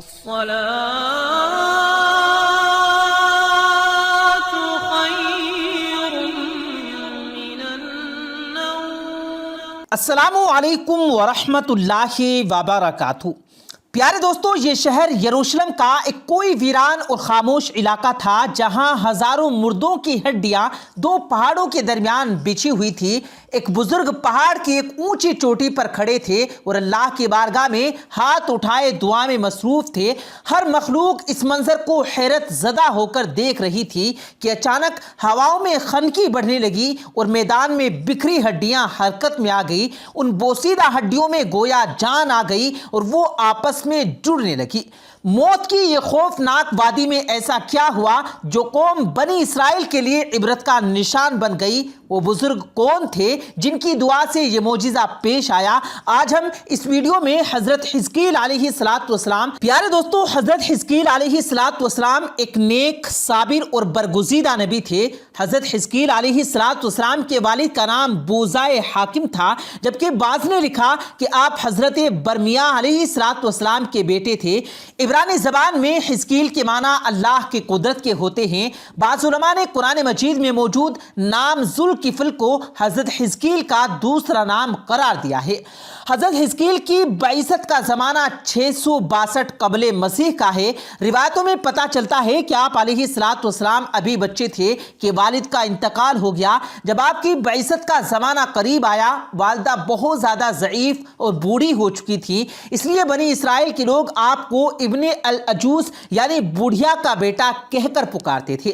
الصلاة خير من النوم۔ السلام علیکم ورحمۃ اللہ وبرکاتہ۔ پیارے دوستو، یہ شہر یروشلم کا ایک کوئی ویران اور خاموش علاقہ تھا جہاں ہزاروں مردوں کی ہڈیاں دو پہاڑوں کے درمیان بچھی ہوئی تھی۔ ایک بزرگ پہاڑ کی ایک اونچی چوٹی پر کھڑے تھے اور اللہ کی بارگاہ میں ہاتھ اٹھائے دعا میں مصروف تھے۔ ہر مخلوق اس منظر کو حیرت زدہ ہو کر دیکھ رہی تھی کہ اچانک ہواؤں میں خنکی بڑھنے لگی اور میدان میں بکھری ہڈیاں حرکت میں آ گئی۔ ان بوسیدہ ہڈیوں میں گویا جان آ گئی اور وہ آپس میں جڑنے لگی۔ موت کی یہ خوفناک وادی میں ایسا کیا ہوا جو قوم بنی اسرائیل کے لیے عبرت کا نشان بن گئی؟ وہ بزرگ کون تھے جن کی دعا سے یہ معجزہ پیش آیا؟ آج ہم اس ویڈیو میں حضرت حزقیل علیہ السلام، پیارے دوستو، حضرت حزقیل علیہ السلام ایک نیک، صابر اور برگزیدہ نبی تھے۔ حضرت حزقیل علیہ السلام کے والد کا نام بوزائے حاکم تھا، جبکہ بعض نے لکھا کہ آپ حضرت برمیہ علیہ السلام کے بیٹے تھے۔ عبرانی زبان میں حزقیل کے معنی اللہ کی قدرت کے ہوتے ہیں۔ بعض علماء نے قرآن مجید میں موجود نام ذوالکفل کو حضرت حزقیل کا دوسرا نام قرار دیا ہے۔ حضرت حزقیل کی بعثت کا زمانہ 662 قبل مسیح کا ہے۔ روایتوں میں پتہ چلتا ہے کہ آپ علیہ السلام ابھی بچے تھے کہ والد کا انتقال ہو گیا۔ جب آپ کی بعثت کا زمانہ قریب آیا، والدہ بہت زیادہ ضعیف اور بوڑھی ہو چکی تھی، اس لیے بنی اسرائیل کے لوگ آپ کو ابن العجوز یعنی بوڑھیا کا بیٹا کہہ کر پکارتے تھے۔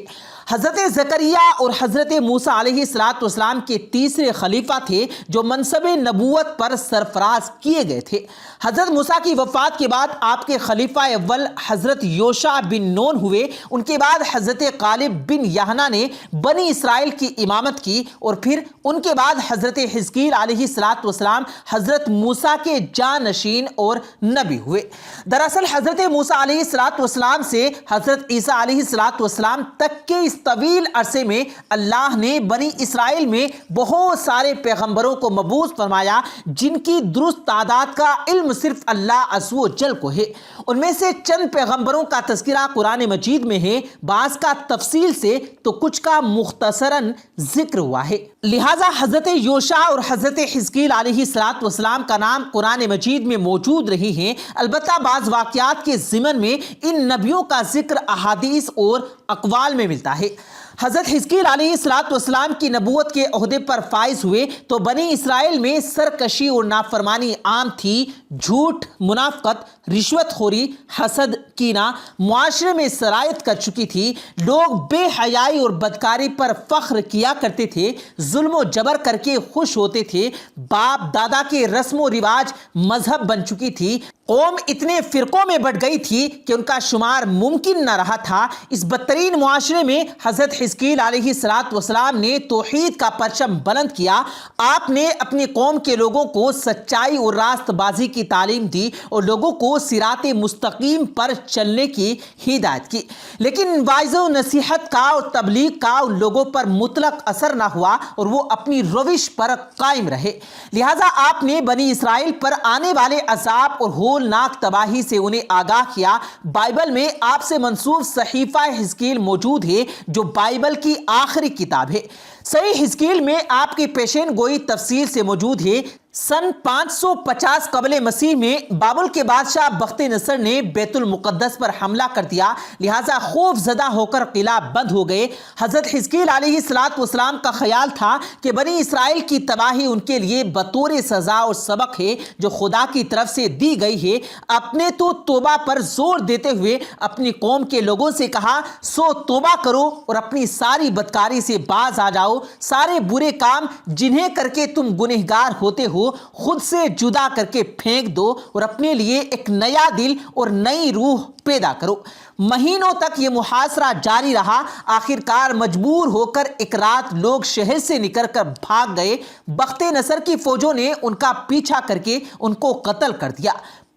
حضرت زکریا اور حضرت موسیٰ علیہ السلام کے تیسرے خلیفہ تھے جو منصب نبوت پر سرفراز کیے گئے تھے۔ حضرت موسیٰ کی وفات کے بعد آپ کے خلیفہ اول حضرت یوشع بن نون ہوئے۔ ان کے بعد حضرت کالب بن یحییٰ نے بنی اسرائیل کی امامت کی اور پھر ان کے بعد حضرت حزقیل علیہ السلام حضرت موسیٰ کے جانشین اور نبی ہوئے۔ دراصل حضرت موسیٰ علیہ السلام سے حضرت عیسیٰ علیہ السلام تک کے اس طویل عرصے میں اللہ نے بنی اسرائیل میں بہت سارے پیغمبروں کو مبعوث فرمایا جن کی درست تعداد کا علم صرف اللہ عز و جل کو ہے۔ ان میں سے چند پیغمبروں کا تذکرہ قرآن مجید میں ہے، بعض کا تفصیل سے تو کچھ کا مختصراً ذکر ہوا ہے۔ لہٰذا حضرت یوشع اور حضرت حزقیل علیہ السلام کا نام قرآن مجید میں موجود رہی ہیں۔ البتہ بعض واقعات کے ضمن میں ان نبیوں کا ذکر احادیث اور اقوال میں ملتا ہے۔ حضرت حزقیل علیہ السلام کی نبوت کے عہدے پر فائز ہوئے تو بنی اسرائیل میں سرکشی اور نافرمانی عام تھی۔ جھوٹ، منافقت، رشوت خوری، حسد، کینہ معاشرے میں سرایت کر چکی تھی۔ لوگ بے حیائی اور بدکاری پر فخر کیا کرتے تھے، ظلم و جبر کر کے خوش ہوتے تھے، باپ دادا کے رسم و رواج مذہب بن چکی تھی۔ قوم اتنے فرقوں میں بٹ گئی تھی کہ ان کا شمار ممکن نہ رہا تھا۔ اس بدترین معاشرے میں حضرت حزقیل علیہ السلام نے توحید کا پرچم بلند کیا۔ آپ نے اپنی قوم کے لوگوں کو سچائی اور راست بازی کی تعلیم دی اور لوگوں کو صراط مستقیم پر چلنے کی ہدایت کی، لیکن واعظ و نصیحت کا اور تبلیغ کا ان لوگوں پر مطلق اثر نہ ہوا اور وہ اپنی روش پر قائم رہے۔ لہٰذا آپ نے بنی اسرائیل پر آنے والے عذاب اور ہولناک تباہی سے انہیں آگاہ کیا۔ بائبل میں آپ سے منسوب صحیفہ حزقیل موجود ہے جو بائبل کی آخری کتاب ہے۔ صحیح حزقیل میں آپ کی پیشین گوئی تفصیل سے موجود ہے۔ سن 550 قبل مسیح میں بابل کے بادشاہ بخت نصر نے بیت المقدس پر حملہ کر دیا، لہٰذا خوف زدہ ہو کر قلعہ بند ہو گئے۔ حضرت حزقیل علیہ السلام کا خیال تھا کہ بنی اسرائیل کی تباہی ان کے لیے بطور سزا اور سبق ہے جو خدا کی طرف سے دی گئی ہے۔ اپنے تو توبہ پر زور دیتے ہوئے اپنی قوم کے لوگوں سے کہا، سو توبہ کرو اور اپنی ساری بدکاری سے باز آ جاؤ۔ سارے برے کام جنہیں کر کے تم گنہگار ہوتے ہو خود سے جدا کر کے پھینک دو اور اپنے لیے ایک نیا دل اور نئی روح پیدا کرو۔ مہینوں تک یہ محاصرہ جاری رہا۔ آخر کار مجبور ہو کر ایک رات لوگ شہر سے نکل کر بھاگ گئے۔ بخت نصر کی فوجوں نے ان کا پیچھا کر کے ان کو قتل کر دیا۔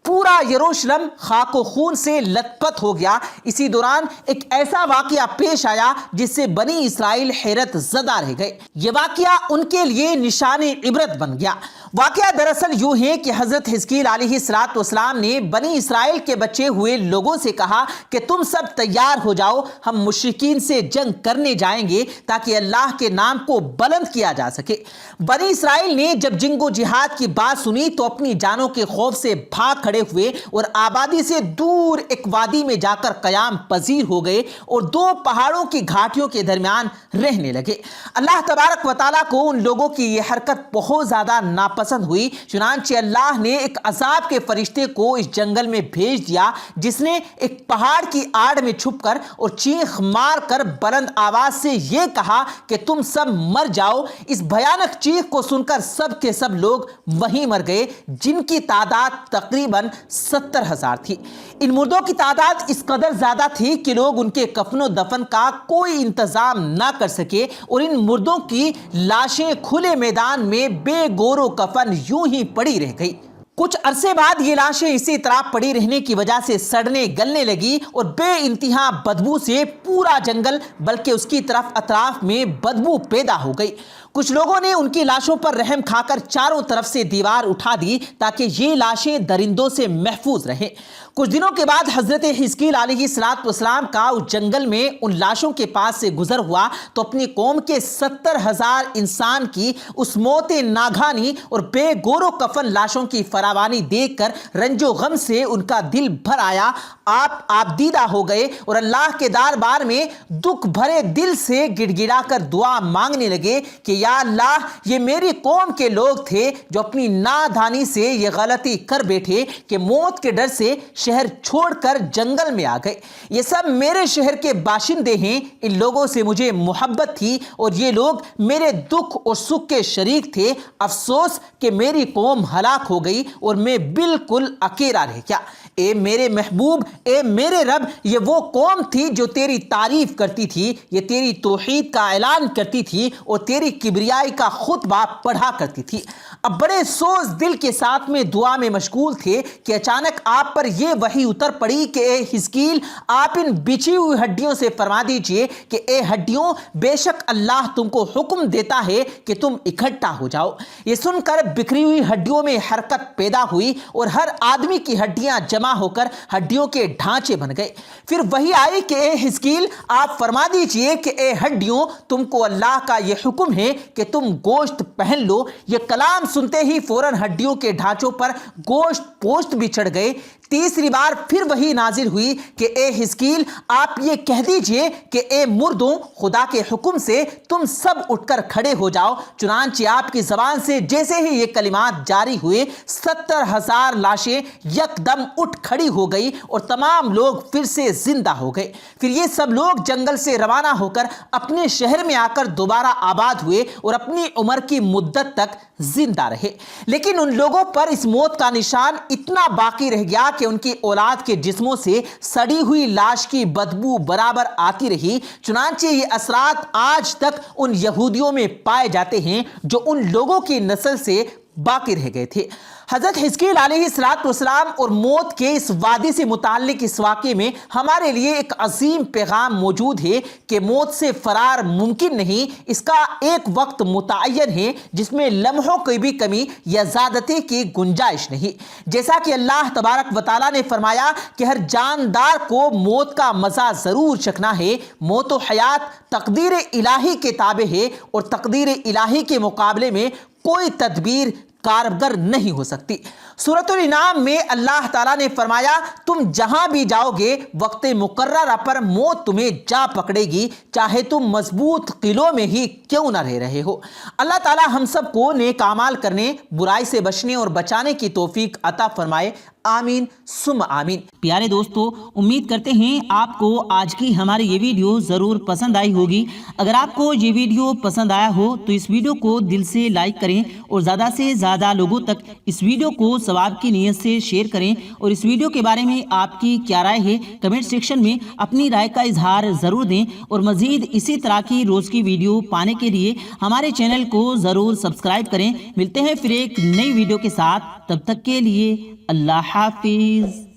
پورا یروشلم خاک و خون سے لت پت ہو گیا۔ اسی دوران ایک ایسا واقعہ پیش آیا جس سے بنی اسرائیل حیرت زدہ رہ گئے۔ یہ واقعہ ان کے لیے نشان عبرت بن گیا۔ واقعہ دراصل یوں ہے کہ حضرت حزقیل علیہ السلام نے بنی اسرائیل کے بچے ہوئے لوگوں سے کہا کہ تم سب تیار ہو جاؤ، ہم مشرکین سے جنگ کرنے جائیں گے تاکہ اللہ کے نام کو بلند کیا جا سکے۔ بنی اسرائیل نے جب جنگ و جہاد کی بات سنی تو اپنی جانوں کے خوف سے بھاگ کھڑے ہوئے اور آبادی سے دور ایک وادی میں جا کر قیام پذیر ہو گئے اور دو پہاڑوں کی گھاٹیوں کے درمیان رہنے لگے۔ اللہ تبارک و تعالیٰ کو ان لوگوں کی یہ حرکت بہت زیادہ ناپسند ہوئی، چنانچہ اللہ نے ایک عذاب کے فرشتے کو اس جنگل میں بھیج دیا جس نے ایک پہاڑ کی آڑ میں چھپ کر اور چیخ مار کر بلند آواز سے یہ کہا کہ تم سب مر جاؤ۔ اس بھیانک چیخ کو سن کر سب کے سب لوگ وہیں مر گئے، جن کی تعداد تقریباً 70,000 تھی۔ ان مردوں کی تعداد اس قدر زیادہ تھی کہ لوگ ان کے کفن و دفن کا کوئی انتظام نہ کر سکے اور ان مردوں کی لاشیں کھلے میدان میں بے گور و کفن یوں ہی پڑی رہ گئی۔ کچھ عرصے بعد یہ لاشیں اسی طرح پڑی رہنے کی وجہ سے سڑنے گلنے لگی اور بے انتہا بدبو سے پورا جنگل بلکہ اس کی طرف اطراف میں بدبو پیدا ہو گئی۔ کچھ لوگوں نے ان کی لاشوں پر رحم کھا کر چاروں طرف سے دیوار اٹھا دی تاکہ یہ لاشیں درندوں سے محفوظ رہیں۔ کچھ دنوں کے بعد حضرت حزقیل علیہ السلام کا اس جنگل میں ان لاشوں کے پاس سے گزر ہوا تو اپنی قوم کے 70,000 انسان کی اس موت ناگہانی اور بے گور و کفن لاشوں کی فراوانی دیکھ کر رنج و غم سے ان کا دل بھر آیا۔ آپ دیدہ ہو گئے اور اللہ کے دربار میں دکھ بھرے دل سے گڑ گڑا کر دعا مانگنے لگے کہ یا اللہ، یہ میری قوم کے لوگ تھے جو اپنی نادانی سے یہ غلطی کر بیٹھے کہ موت کے ڈر سے شہر چھوڑ کر جنگل میں آ گئے۔ یہ سب میرے شہر کے باشندے ہیں، ان لوگوں سے مجھے محبت تھی اور یہ لوگ میرے دکھ اور سکھ کے شریک تھے۔ افسوس کہ میری قوم ہلاک ہو گئی اور میں بالکل اکیلا رہ گیا۔ اے میرے محبوب، اے میرے رب، یہ وہ قوم تھی جو تیری تعریف کرتی تھی، یہ تیری توحید کا اعلان کرتی تھی اور تیری کبریائی کا خطبہ پڑھا کرتی تھی۔ اب بڑے سوز دل کے ساتھ میں دعا میں مشغول تھے کہ اچانک آپ پر یہ وحی اتر پڑی کہ اے حزقیل، آپ ان بچھی ہوئی ہڈیوں سے فرما دیجئے کہ اے ہڈیوں، بے شک اللہ تم کو حکم دیتا ہے کہ تم اکٹھا ہو جاؤ۔ یہ سن کر بکھری ہوئی ہڈیوں میں حرکت پیدا ہوئی اور ہر آدمی کی ہڈیاں جمع ہو کر ہڈیوں کے ڈھانچے بن گئے۔ پھر وہی آئی کہ اے حزقیل، آپ فرما دیجئے کہ اے ہڈیوں، تم کو اللہ کا یہ حکم ہے کہ تم گوشت پہن لو۔ یہ کلام سنتے ہی فوراً ہڈیوں کے ڈھانچوں پر گوشت پوشت بھی چڑھ گئے۔ تیسری بار پھر وہی نازل ہوئی کہ اے حزقیل، آپ یہ کہہ دیجئے کہ اے مردوں، خدا کے حکم سے تم سب اٹھ کر کھڑے ہو جاؤ۔ چنانچہ آپ کی زبان سے جیسے ہی یہ کلمات جاری ہوئے، 70,000 لاشیں یکدم اٹھ کھڑی ہو گئی اور تمام لوگ پھر سے زندہ ہو گئے۔ پھر یہ سب لوگ جنگل سے روانہ ہو کر اپنے شہر میں آ کر دوبارہ آباد ہوئے اور اپنی عمر کی مدت تک زندہ رہے۔ لیکن ان لوگوں پر اس موت کا نشان اتنا باقی رہ گیا کہ ان کی اولاد کے جسموں سے سڑی ہوئی لاش کی بدبو برابر آتی رہی۔ چنانچہ یہ اثرات آج تک ان یہودیوں میں پائے جاتے ہیں جو ان لوگوں کی نسل سے باقی رہ گئے تھے۔ حضرت حزقیل علیہ السلام اور موت کے اس وادی سے متعلق اس واقعے میں ہمارے لیے ایک عظیم پیغام موجود ہے کہ موت سے فرار ممکن نہیں، اس کا ایک وقت متعین ہے جس میں لمحوں کی بھی کمی یا زیادتی کی گنجائش نہیں۔ جیسا کہ اللہ تبارک و تعالیٰ نے فرمایا کہ ہر جاندار کو موت کا مزہ ضرور چکھنا ہے۔ موت و حیات تقدیر الہی کے تابع ہے اور تقدیر الہی کے مقابلے میں کوئی تدبیر کارگر نہیں ہو سکتی۔ سورۃ الانعام میں اللہ تعالیٰ نے فرمایا، تم جہاں بھی جاؤ گے وقت مقررہ پر موت تمہیں جا پکڑے گی، چاہے تم مضبوط قلعوں میں ہی کیوں نہ رہ رہے ہو۔ اللہ تعالیٰ ہم سب کو نیک اعمال کرنے، برائی سے بچنے اور بچانے کی توفیق عطا فرمائے۔ آمین ثم آمین۔ پیارے دوستو، امید کرتے ہیں آپ کو آج کی ہماری یہ ویڈیو ضرور پسند آئی ہوگی۔ اگر آپ کو یہ ویڈیو پسند آیا ہو تو اس ویڈیو کو دل سے لائک کریں اور زیادہ سے زیادہ لوگوں تک اس ویڈیو کو ثواب کی نیت سے شیئر کریں، اور اس ویڈیو کے بارے میں آپ کی کیا رائے ہے کمنٹ سیکشن میں اپنی رائے کا اظہار ضرور دیں، اور مزید اسی طرح کی روز کی ویڈیو پانے کے لیے ہمارے چینل کو ضرور سبسکرائب کریں۔ ملتے ہیں پھر ایک نئی ویڈیو کے ساتھ، تب تک کے لیے اللہ حافظ۔